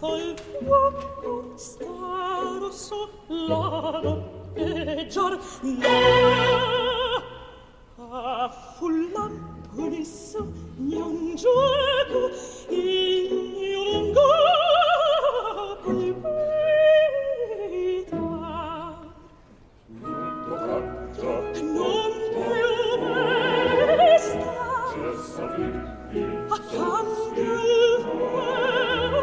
dal fuoco staro solaneggiar a fullampo sogni un gioco il mio lungo non più me sta accanto il fuoco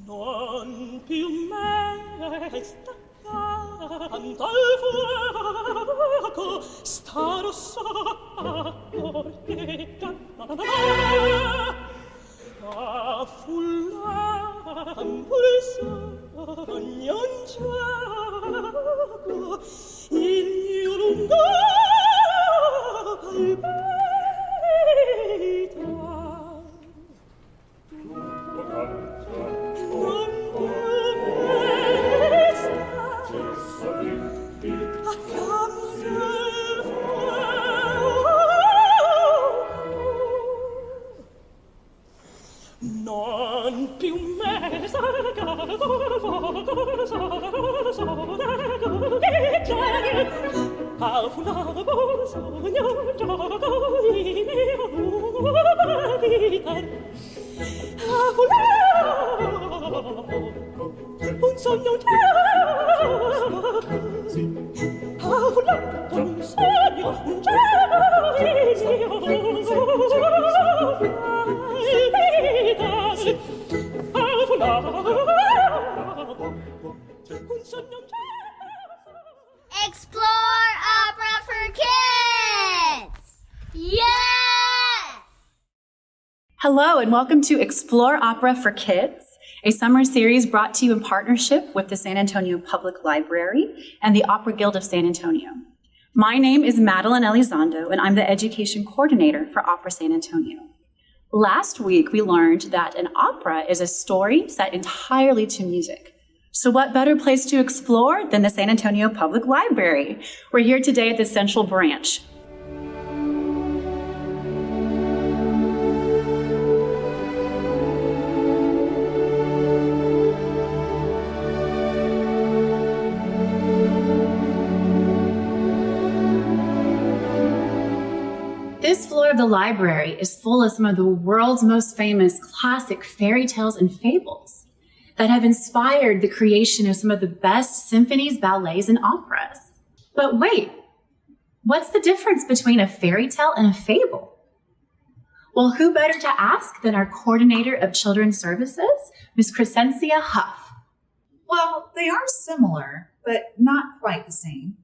non più me sta accanto al fuoco sta rossa porchetta a fullampo il sogno un gioco il mio lungo palpita non più me sta accanto al fuoco non più me sta accanto al fuoco a fullampo il sogno un gioco il mio lungo palpitar a fullampo un sogno un gioco a fullampo un sogno un gioco il mio lungo palpitar a fullampo un sogno un gioco. Explore Opera for Kids! Yes! Hello, and welcome to Explore Opera for Kids, a summer series brought to you in partnership with the San Antonio Public Library and the Opera Guild of San Antonio. My name is Madeline Elizondo, and I'm the Education Coordinator for Opera San Antonio. Last week, we learned that an opera is a story set entirely to music. So what better place to explore than the San Antonio Public Library? We're here today at the Central Branch. This floor of the library is full of some of the world's most famous classic fairy tales and fables that have inspired the creation of some of the best symphonies, ballets, and operas. But wait, what's the difference between a fairy tale and a fable? Well, who better to ask than our coordinator of children's services, Ms. Crescencia Huff. Well, they are similar, but not quite the same.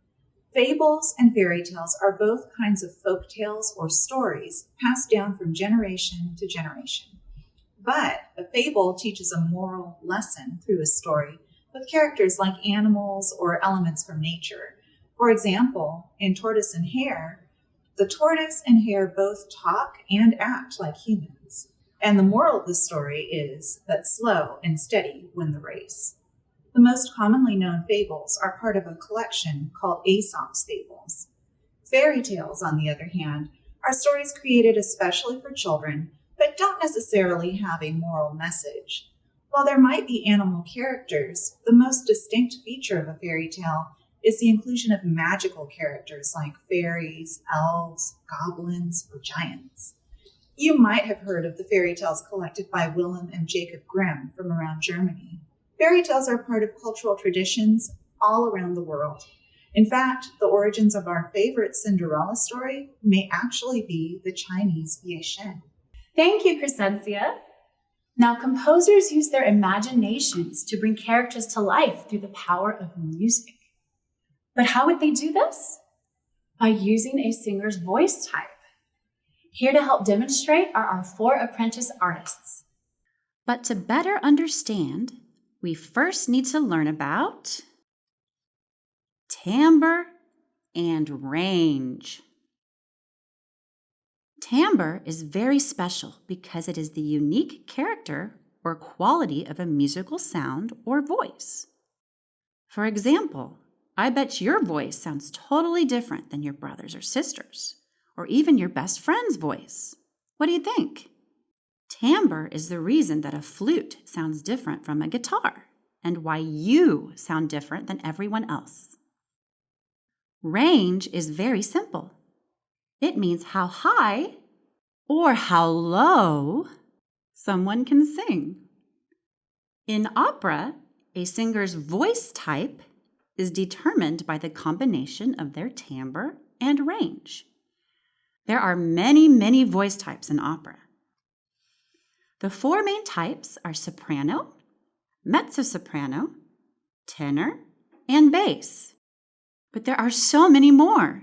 Fables and fairy tales are both kinds of folk tales or stories passed down from generation to generation. But a fable teaches a moral lesson through a story with characters like animals or elements from nature. For example, in Tortoise and Hare, the tortoise and hare both talk and act like humans. And the moral of the story is that slow and steady win the race. The most commonly known fables are part of a collection called Aesop's Fables. Fairy tales, on the other hand, are stories created especially for children, but don't necessarily have a moral message. While there might be animal characters, the most distinct feature of a fairy tale is the inclusion of magical characters like fairies, elves, goblins, or giants. You might have heard of the fairy tales collected by Willem and Jacob Grimm from around Germany. Fairy tales are part of cultural traditions all around the world. In fact, the origins of our favorite Cinderella story may actually be the Chinese Ye Shen. Thank you, Crescencia. Now, composers use their imaginations to bring characters to life through the power of music. But how would they do this? By using a singer's voice type. Here to help demonstrate are our 4 apprentice artists. But to better understand, we first need to learn about timbre and range. Timbre is very special because it is the unique character or quality of a musical sound or voice. For example, I bet your voice sounds totally different than your brother's or sister's, or even your best friend's voice. What do you think? Timbre is the reason that a flute sounds different from a guitar and why you sound different than everyone else. Range is very simple. It means how high or how low someone can sing. In opera, a singer's voice type is determined by the combination of their timbre and range. There are many, many voice types in opera. The four main types are soprano, mezzo-soprano, tenor, and bass. But there are so many more.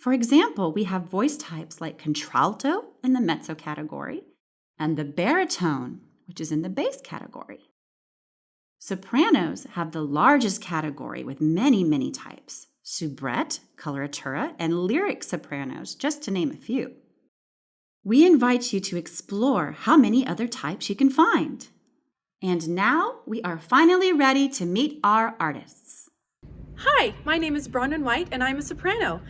For example, we have voice types like contralto in the mezzo category and the baritone, which is in the bass category. Sopranos have the largest category with many, many types: soubrette, coloratura, and lyric sopranos, just to name a few. We invite you to explore how many other types you can find. And now we are finally ready to meet our artists. Hi, my name is Bronwyn White, and I'm a soprano.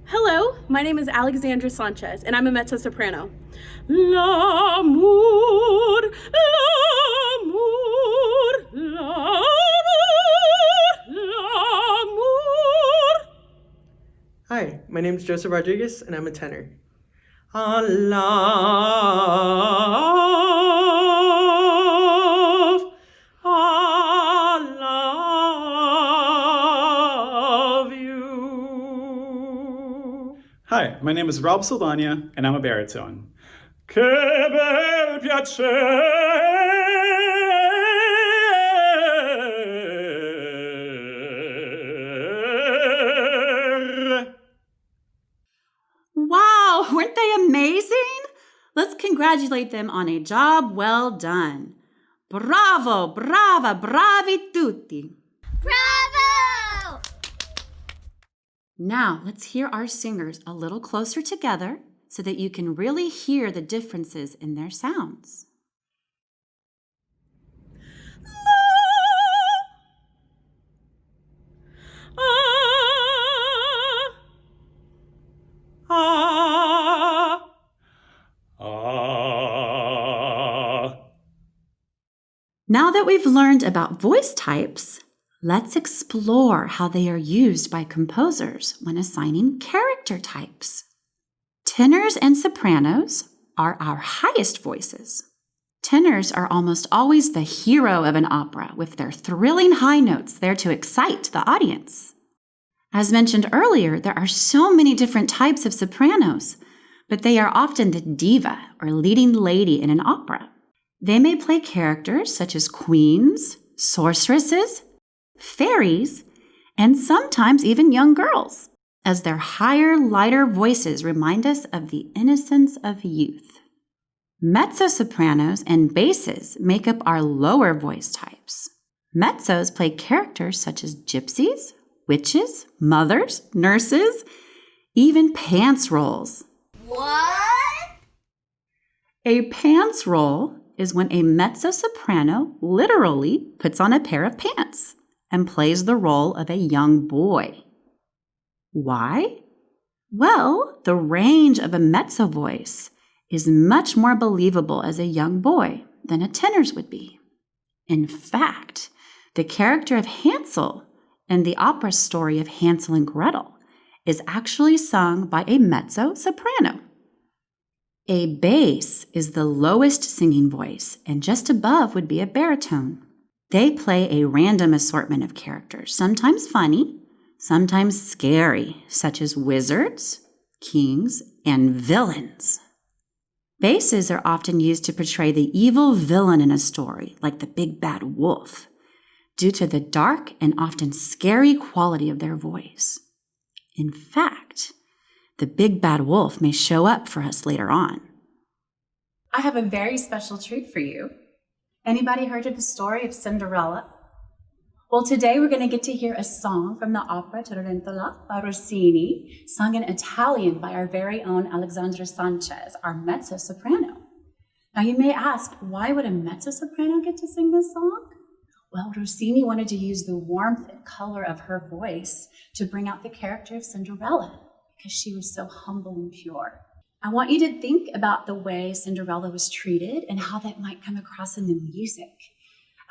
Hello, my name is Alexandra Sanchez, and I'm a mezzo-soprano. L'amour, l'amour, l'amour, l'amour. Hi, my name is Joseph Rodriguez, and I'm a tenor. I love you. Hi, my name is Rob Saldana, and I'm a baritone. Che bel piacere. Wow, weren't they amazing? Let's congratulate them on a job well done. Bravo, brava, bravi tutti. Bravo! Now, let's hear our singers a little closer together so that you can really hear the differences in their sounds. Now that we've learned about voice types, let's explore how they are used by composers when assigning character types. Tenors and sopranos are our highest voices. Tenors are almost always the hero of an opera, with their thrilling high notes there to excite the audience. As mentioned earlier, there are so many different types of sopranos, but they are often the diva or leading lady in an opera. They may play characters such as queens, sorceresses, fairies, and sometimes even young girls, as their higher, lighter voices remind us of the innocence of youth. Mezzo-sopranos and basses make up our lower voice types. Mezzos play characters such as gypsies, witches, mothers, nurses, even pants rolls. What? A pants roll is when a mezzo-soprano literally puts on a pair of pants and plays the role of a young boy. Why? Well, the range of a mezzo voice is much more believable as a young boy than a tenor's would be. In fact, the character of Hansel in the opera story of Hansel and Gretel is actually sung by a mezzo-soprano. A bass is the lowest singing voice, and just above would be a baritone. They play a random assortment of characters, sometimes funny, sometimes scary, such as wizards, kings, and villains. Basses are often used to portray the evil villain in a story, like the big bad wolf, due to the dark and often scary quality of their voice. In fact, the big bad wolf may show up for us later on. I have a very special treat for you. Anybody heard of the story of Cinderella? Well, today we're going to get to hear a song from the opera Cenerentola by Rossini, sung in Italian by our very own Alexandra Sanchez, our mezzo-soprano. Now you may ask, why would a mezzo-soprano get to sing this song? Well, Rossini wanted to use the warmth and color of her voice to bring out the character of Cinderella because she was so humble and pure. I want you to think about the way Cinderella was treated and how that might come across in the music.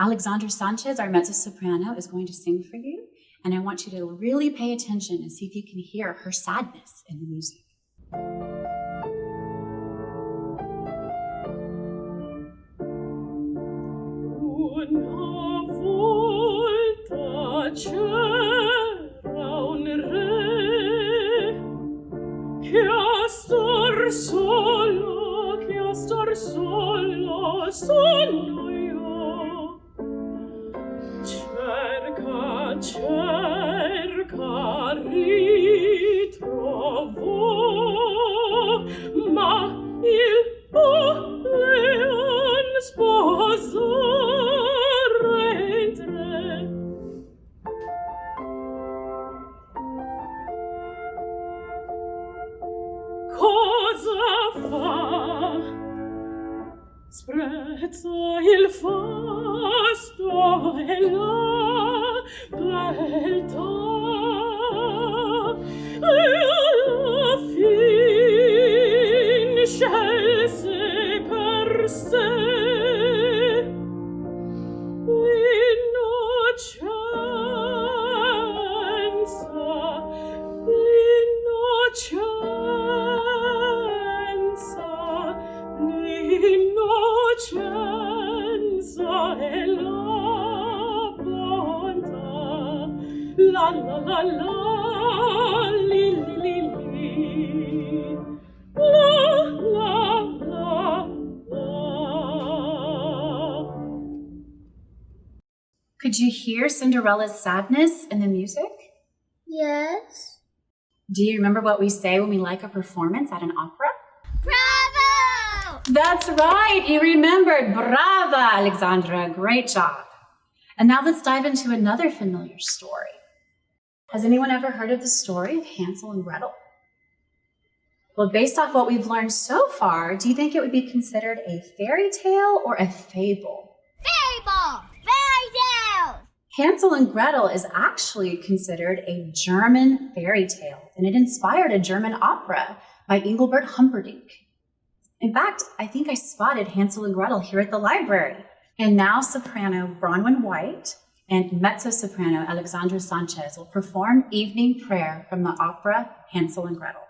Alexandra Sanchez, our mezzo-soprano, is going to sing for you, and I want you to really pay attention and see if you can hear her sadness in the music. Una volta c'era un re che a star solo sono io. Cerca, ritrovò, ma il leon sposare in tre. Cosa fa? Sprezza il fasto e la beltà e alla fin scelse per sé l'innocenza e la bontà. La la la la, li li li li, la la la la. Could you hear Cinderella's sadness in the music? Yes. Do you remember what we say when we like a performance at an opera? Bravo! That's right, you remembered. Brava, Alexandra, great job. And now let's dive into another familiar story. Has anyone ever heard of the story of Hansel and Gretel? Well, based off what we've learned so far, do you think it would be considered a fairy tale or a fable? Fable! Fairy tale! Hansel and Gretel is actually considered a German fairy tale, and it inspired a German opera by Engelbert Humperdinck. In fact, I think I spotted Hansel and Gretel here at the library. And now soprano Bronwyn White and mezzo-soprano Alexandra Sanchez will perform Evening Prayer from the opera Hansel and Gretel.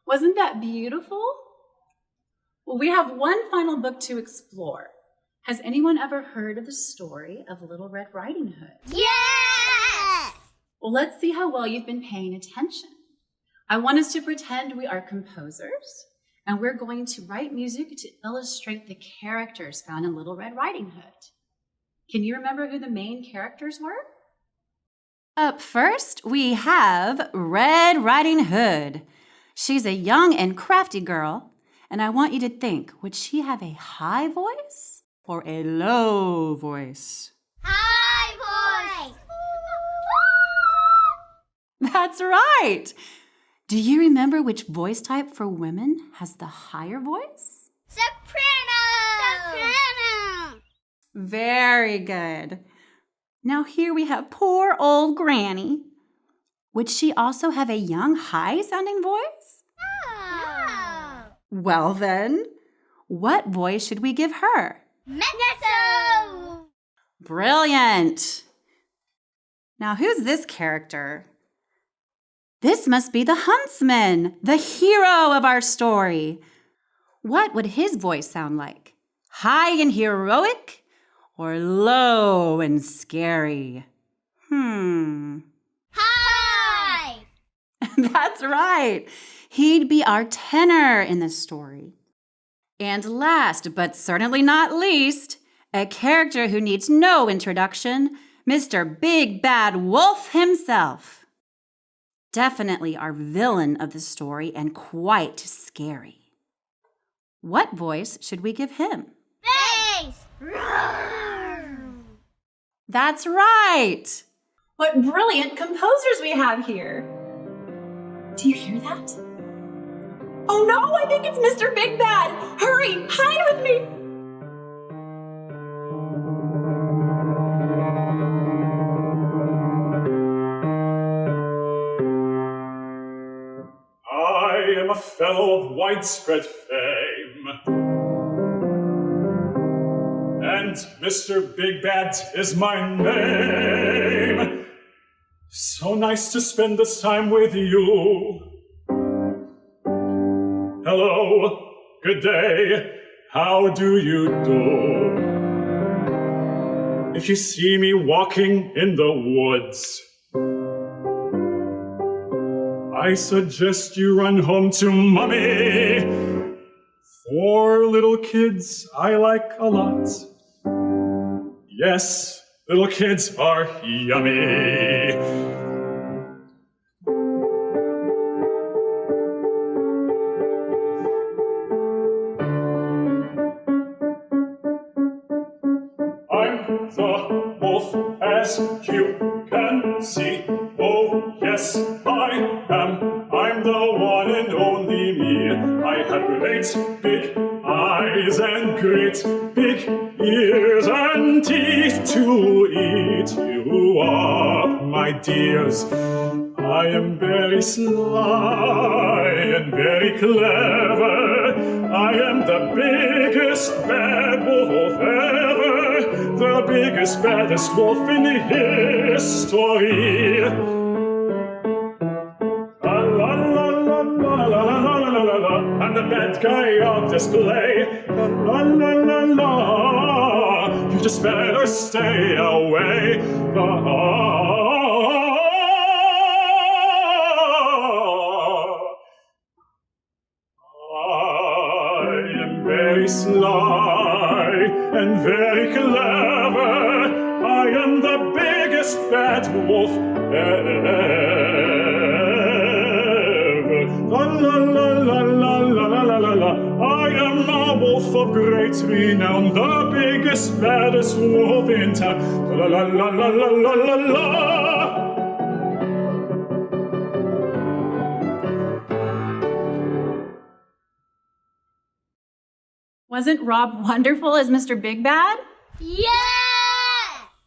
Wasn't that beautiful? Well, we have one final book to explore. Has anyone ever heard of the story of Little Red Riding Hood? Yes! Well, let's see how well you've been paying attention. I want us to pretend we are composers, and we're going to write music to illustrate the characters found in Little Red Riding Hood. Can you remember who the main characters were? Up first, we have Red Riding Hood. She's a young and crafty girl, and I want you to think, would she have a high voice or a low voice? High voice. That's right. Do you remember which voice type for women has the higher voice? Soprano. Very good. Now here we have poor old Granny. Would she also have a young, high-sounding voice? No. Well then, what voice should we give her? Mezzo. Brilliant! Now who's this character? This must be the huntsman, the hero of our story. What would his voice sound like? High and heroic or low and scary? High. That's right. He'd be our tenor in this story. And last, but certainly not least, a character who needs no introduction, Mr. Big Bad Wolf himself. Definitely our villain of the story and quite scary. What voice should we give him? Bass. That's right. What brilliant composers we have here. Do you hear that? Oh no, I think it's Mr. Big Bad. Hurry, hide with me. I am a fellow of widespread fame. And Mr. Big Bad is my name. So nice to spend this time with you. Hello, good day, how do you do? If you see me walking in the woods, I suggest you run home to Mommy. 4 little kids I like a lot. Yes, little kids are yummy. I'm the wolf, as you can see. Oh, yes, I am. I'm the one and only me. I have great big eyes and great big ears and teeth to eat you up, my dears. I am very sly and very clever. I am the biggest bad wolf ever, the biggest, baddest wolf in history. La la la la la la la la la la la. I'm the bad guy of this play. La la la la la. You just better stay away. Very sly and very clever. I am the biggest bad wolf ever. La la la la la la la la la. I am a wolf of great renown, the biggest, baddest wolf in town. La la la la la la la la. Wasn't Rob wonderful as Mr. Big Bad? Yeah!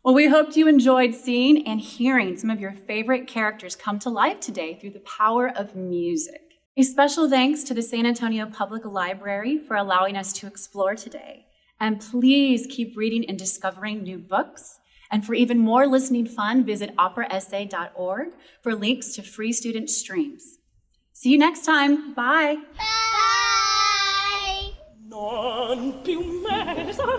Well, we hoped you enjoyed seeing and hearing some of your favorite characters come to life today through the power of music. A special thanks to the San Antonio Public Library for allowing us to explore today. And please keep reading and discovering new books. And for even more listening fun, visit operaessay.org for links to free student streams. See you next time. Bye. Bye! Non più me sarà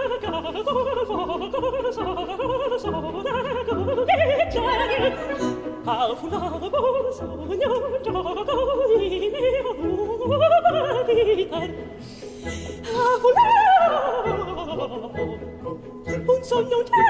Ah, fulano, buon sogno, gioco in una vita. Ah, fulano, un sogno, un gioco.